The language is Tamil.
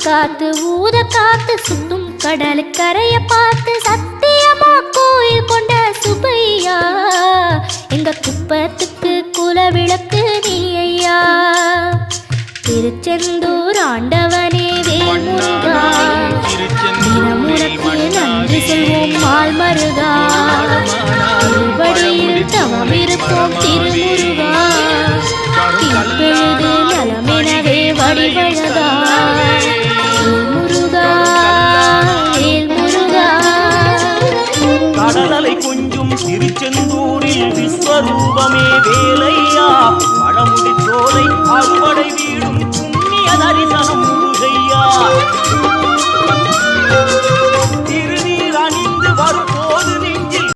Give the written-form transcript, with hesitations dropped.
காத்து ஊத காத்து சுத்தும் கடலுக்கரைய பார்த்து சத்தியமா கோயில் கொண்ட சுப்பையா எங்க குப்பத்துக்கு குலவிளக்கு நீ ஐயா. திருச்செந்தூர் ஆண்டவனே வேல் முருகா தினமுனக்கு நன்றி சொல்வோம் மால் மருகா. திருவடியில் தவமிருப்போம் திருமுருகா தீப்பெழுது நலமெனவே வடிவழகா. முருகா வேல் முருகா. கடலலை கொஞ்சும் திருச்செந்தூரில் விஸ்வரூபமே வேலையா. பழமுடி சோலை அறுவடை வீடும் புண்ணிய தரிசனம் முருகையா.